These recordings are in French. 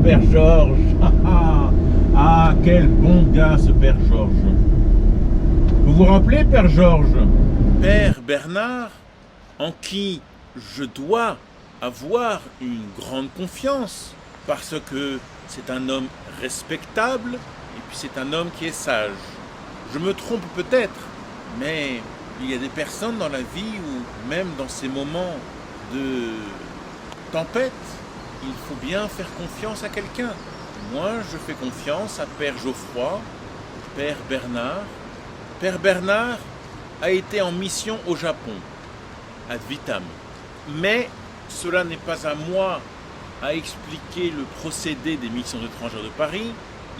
Père Georges. Ah, quel bon gars ce Père Georges. Vous vous rappelez, Père Georges? Père Bernard, en qui je dois avoir une grande confiance, parce que c'est un homme respectable et puis c'est un homme qui est sage. Je me trompe peut-être, mais il y a des personnes dans la vie où, même dans ces moments de tempête, il faut bien faire confiance à quelqu'un. Moi, je fais confiance à Père Geoffroy, Père Bernard. Père Bernard a été en mission au Japon, ad vitam. Mais cela n'est pas à moi à expliquer le procédé des missions étrangères de Paris.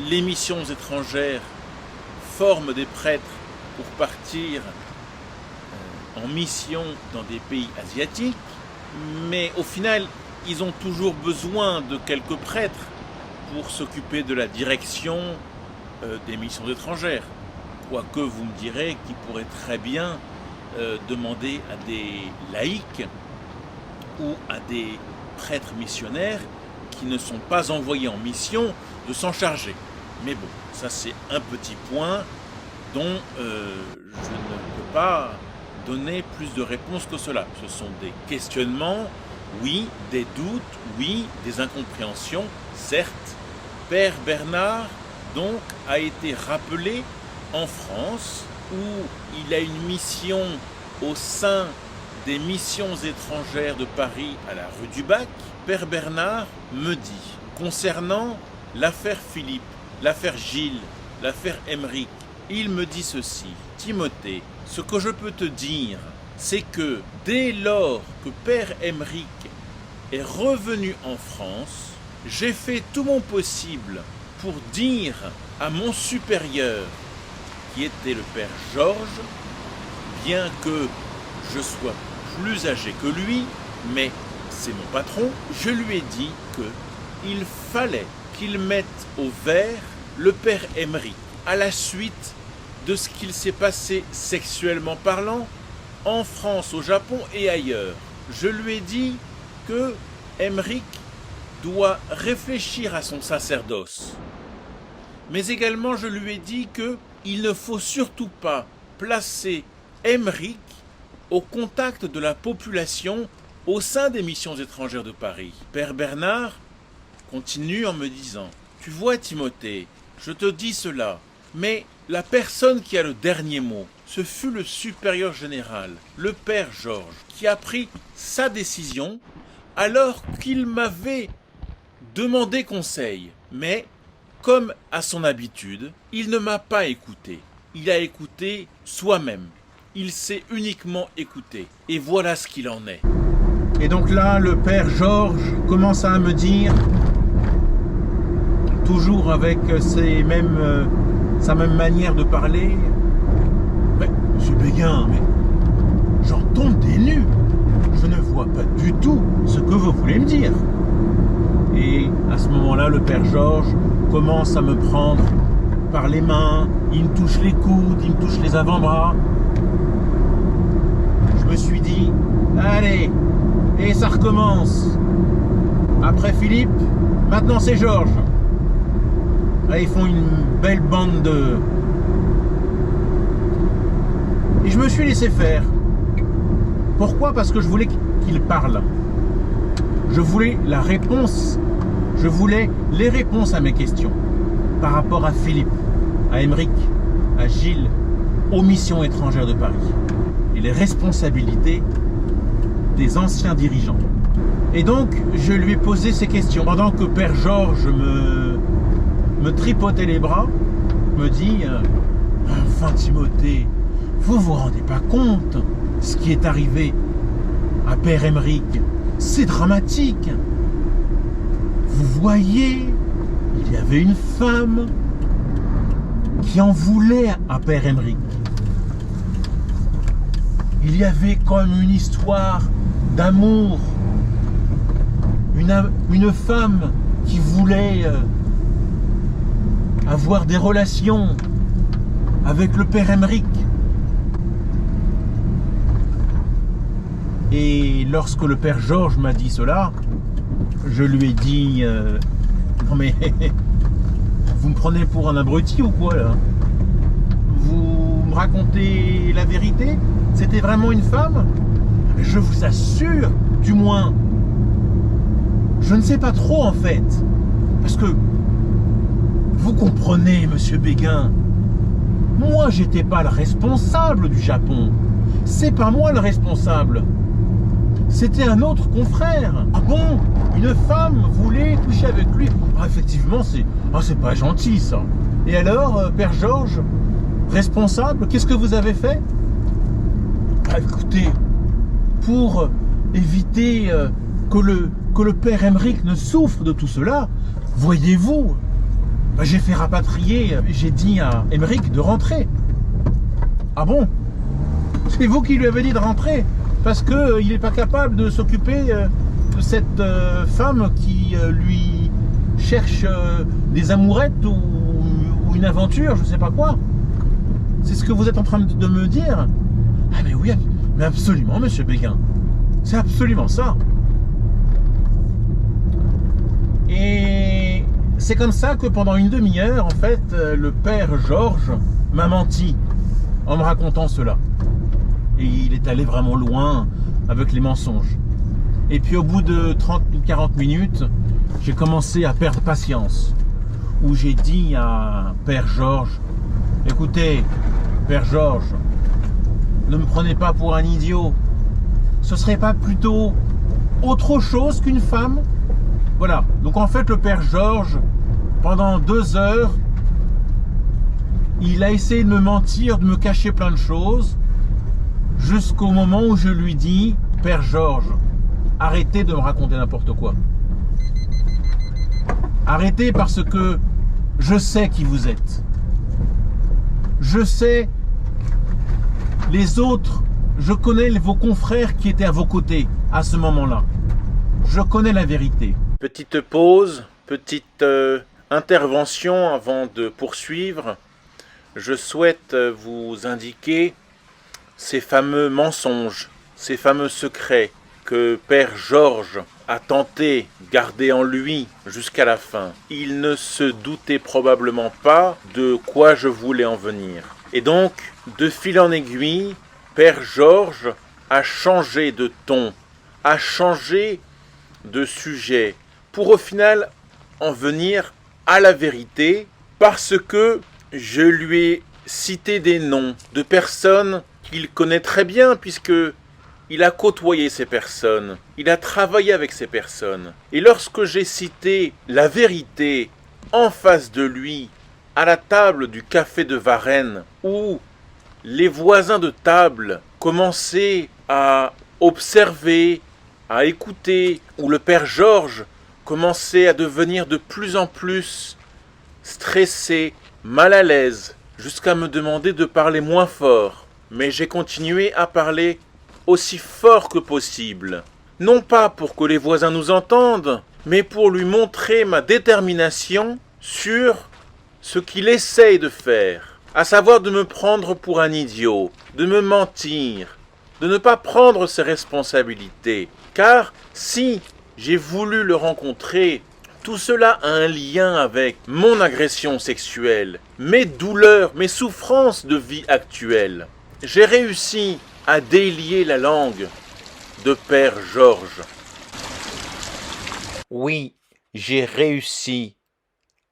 Les missions étrangères forment des prêtres pour partir en mission dans des pays asiatiques, mais au final, ils ont toujours besoin de quelques prêtres pour s'occuper de la direction des missions étrangères. Quoique vous me direz qu'ils pourraient très bien demander à des laïcs ou à des prêtres missionnaires qui ne sont pas envoyés en mission de s'en charger. Mais bon, ça c'est un petit point dont je ne peux pas donner plus de réponses que cela. Ce sont des questionnements, oui, des doutes, oui, des incompréhensions, certes. Père Bernard, donc, a été rappelé en France, où il a une mission au sein des missions étrangères de Paris à la rue du Bac. Père Bernard me dit, concernant l'affaire Philippe, l'affaire Gilles, l'affaire Aymeric, il me dit ceci: Timothée, ce que je peux te dire, c'est que dès lors que Père Aymeric est revenu en France, j'ai fait tout mon possible pour dire à mon supérieur, qui était le Père Georges, bien que je sois plus âgé que lui, mais c'est mon patron, je lui ai dit qu'il fallait qu'il mette au vert le Père Aymeric à la suite de ce qu'il s'est passé sexuellement parlant en France, au Japon et ailleurs. Je lui ai dit que Aymeric doit réfléchir à son sacerdoce. Mais également je lui ai dit qu'il ne faut surtout pas placer Aymeric au contact de la population au sein des missions étrangères de Paris. Père Bernard continue en me disant: tu vois Timothée, je te dis cela, mais la personne qui a le dernier mot, ce fut le supérieur général, le Père Georges, qui a pris sa décision alors qu'il m'avait demandé conseil. Mais, comme à son habitude, il ne m'a pas écouté. Il a écouté soi-même. Il s'est uniquement écouté. Et voilà ce qu'il en est. Et donc là, le Père Georges commence à me dire, toujours avec sa même manière de parler: mais, monsieur Béguin, mais j'en tombe des nues. Je ne vois pas du tout ce que vous voulez me dire. Et à ce moment-là, le Père Georges commence à me prendre par les mains, il me touche les coudes, il me touche les avant-bras. Je me suis dit, allez, et ça recommence. Après Philippe, maintenant c'est Georges. Là, ils font une belle bande de... Et je me suis laissé faire. Pourquoi? Parce que je voulais qu'il parle. Je voulais la réponse. Je voulais les réponses à mes questions. Par rapport à Philippe, à Aymeric, à Gilles, aux missions étrangères de Paris. Et les responsabilités des anciens dirigeants. Et donc, je lui ai posé ces questions. Pendant que Père Georges me tripotait les bras, me dit: enfin Timothée, vous vous rendez pas compte ce qui est arrivé à Père Aymeric, c'est dramatique. Vous voyez, il y avait une femme qui en voulait à Père Aymeric. Il y avait comme une histoire d'amour, une femme qui voulait avoir des relations avec le Père Aymeric. Et lorsque le Père Georges m'a dit cela, je lui ai dit Non mais, vous me prenez pour un abruti ou quoi là? Vous me racontez la vérité? C'était vraiment une femme? Je vous assure, du moins, je ne sais pas trop en fait. Parce que, vous comprenez, monsieur Béguin, moi j'étais pas le responsable du Japon. C'est pas moi le responsable. C'était un autre confrère. Ah bon? Une femme voulait coucher avec lui? Ah, effectivement, c'est pas gentil ça. Et alors, Père Georges, responsable, qu'est-ce que vous avez fait? Ah, écoutez, pour éviter que le Père Emmerich ne souffre de tout cela, voyez-vous, j'ai fait rapatrier, j'ai dit à Emmerich de rentrer. Ah bon? C'est vous qui lui avez dit de rentrer? Parce qu'il n'est pas capable de s'occuper de cette femme qui lui cherche des amourettes ou une aventure, je ne sais pas quoi. C'est ce que vous êtes en train de me dire? Ah mais oui, mais absolument, monsieur Béguin. C'est absolument ça. Et c'est comme ça que pendant une demi-heure, en fait, le père Georges m'a menti en me racontant cela. Et il est allé vraiment loin avec les mensonges. Et puis au bout de 30 ou 40 minutes, j'ai commencé à perdre patience. Où j'ai dit à Père Georges, écoutez, Père Georges, ne me prenez pas pour un idiot. Ce serait pas plutôt autre chose qu'une femme? Voilà. Donc en fait, le Père Georges, pendant 2 heures, il a essayé de me mentir, de me cacher plein de choses. Jusqu'au moment où je lui dis, Père Georges, arrêtez de me raconter n'importe quoi. Arrêtez parce que je sais qui vous êtes. Je sais les autres, je connais vos confrères qui étaient à vos côtés à ce moment-là. Je connais la vérité. Petite pause, petite intervention avant de poursuivre. Je souhaite vous indiquer ces fameux mensonges, ces fameux secrets que Père Georges a tenté garder en lui jusqu'à la fin. Il ne se doutait probablement pas de quoi je voulais en venir. Et donc, de fil en aiguille, Père Georges a changé de ton, a changé de sujet, pour au final en venir à la vérité, parce que je lui ai cité des noms de personnes qu'il connaît très bien, puisque il a côtoyé ces personnes, il a travaillé avec ces personnes. Et lorsque j'ai cité la vérité en face de lui, à la table du café de Varennes, où les voisins de table commençaient à observer, à écouter, où le Père Georges commençait à devenir de plus en plus stressé, mal à l'aise, jusqu'à me demander de parler moins fort. Mais j'ai continué à parler aussi fort que possible. Non pas pour que les voisins nous entendent, mais pour lui montrer ma détermination sur ce qu'il essaye de faire, à savoir de me prendre pour un idiot, de me mentir, de ne pas prendre ses responsabilités. Car si j'ai voulu le rencontrer, tout cela a un lien avec mon agression sexuelle, mes douleurs, mes souffrances de vie actuelle. J'ai réussi à délier la langue de Père Georges. Oui, j'ai réussi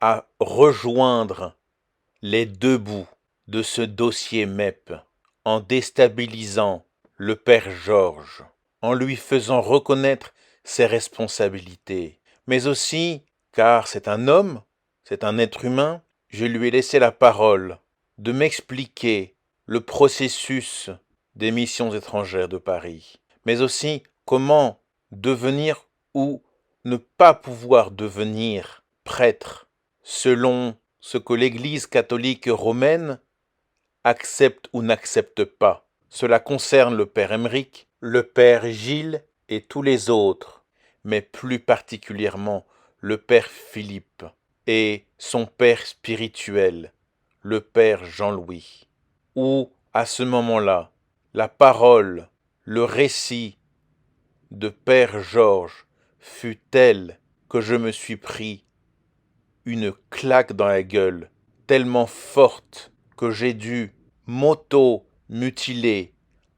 à rejoindre les deux bouts de ce dossier MEP en déstabilisant le Père Georges, en lui faisant reconnaître ses responsabilités, mais aussi, car c'est un homme, c'est un être humain, je lui ai laissé la parole de m'expliquer le processus des missions étrangères de Paris, mais aussi comment devenir ou ne pas pouvoir devenir prêtre selon ce que l'Église catholique romaine accepte ou n'accepte pas. Cela concerne le Père Emmerich, le Père Gilles et tous les autres, mais plus particulièrement le Père Philippe et son Père spirituel, le Père Jean-Louis, où, à ce moment-là, la parole, le récit de Père Georges fut tel que je me suis pris une claque dans la gueule, tellement forte que j'ai dû m'auto-mutiler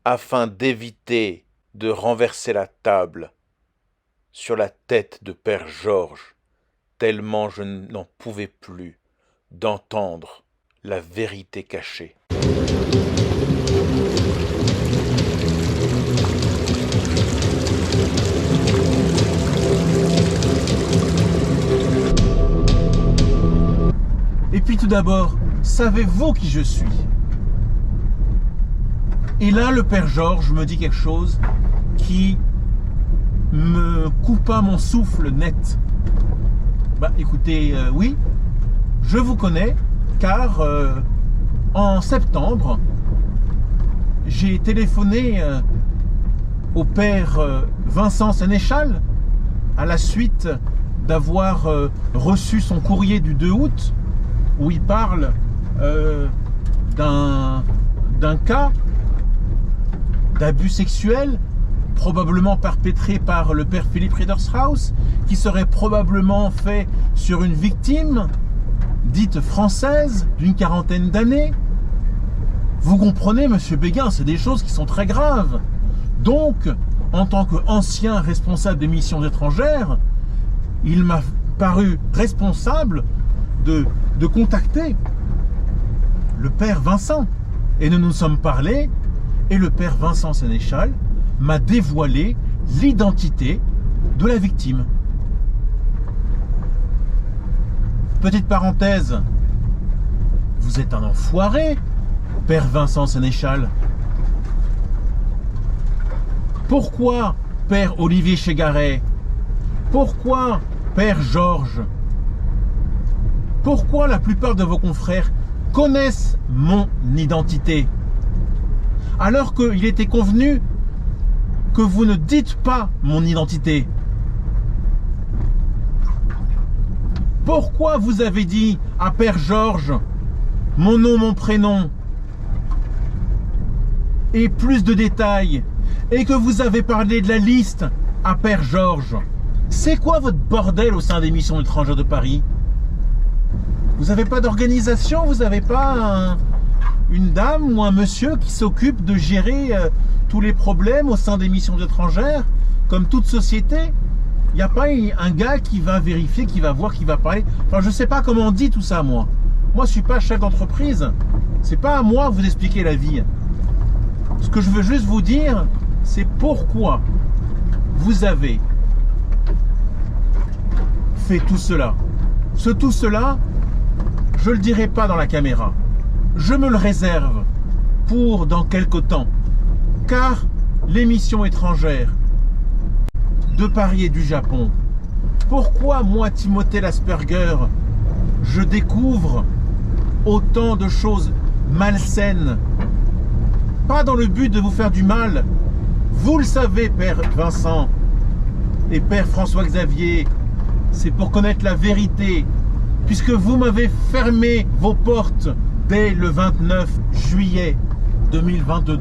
afin d'éviter de renverser la table sur la tête de Père Georges, tellement je n'en pouvais plus d'entendre la vérité cachée. Et puis tout d'abord, savez-vous qui je suis? Et là, le Père Georges me dit quelque chose qui me coupa mon souffle net. Bah écoutez, oui, je vous connais, car en septembre, j'ai téléphoné au Père Vincent Sénéchal à la suite d'avoir reçu son courrier du 2 août où il parle d'un cas d'abus sexuel probablement perpétré par le père Philippe Riedershaus, qui serait probablement fait sur une victime dite française d'une quarantaine d'années. Vous comprenez, monsieur Béguin, c'est des choses qui sont très graves. Donc, en tant qu'ancien responsable des missions étrangères, il m'a paru responsable de contacter le père Vincent. Et nous nous sommes parlé, et le père Vincent Sénéchal m'a dévoilé l'identité de la victime. Petite parenthèse, vous êtes un enfoiré, père Vincent Sénéchal. Pourquoi père Olivier Chégaret? Pourquoi père Georges? Pourquoi la plupart de vos confrères connaissent mon identité? Alors qu'il était convenu que vous ne dites pas mon identité. Pourquoi vous avez dit à Père Georges mon nom, mon prénom et plus de détails, et que vous avez parlé de la liste à Père Georges? C'est quoi votre bordel au sein des missions étrangères de Paris? Vous n'avez pas d'organisation? Vous n'avez pas une dame ou un monsieur qui s'occupe de gérer tous les problèmes au sein des missions étrangères, comme toute société? Il n'y a pas un gars qui va vérifier, qui va voir, qui va parler. Enfin, je ne sais pas comment on dit tout ça, moi. Moi, je ne suis pas chef d'entreprise. C'est pas à moi de vous expliquer la vie. Ce que je veux juste vous dire, c'est pourquoi vous avez fait tout cela. Tout cela, je ne le dirai pas dans la caméra. Je me le réserve pour dans quelque temps. Car les missions étrangères de Paris et du Japon, pourquoi moi, Timothée Lasperger, je découvre autant de choses malsaines? Pas dans le but de vous faire du mal. Vous le savez, Père Vincent et Père François-Xavier, c'est pour connaître la vérité, puisque vous m'avez fermé vos portes dès le 29 juillet 2022.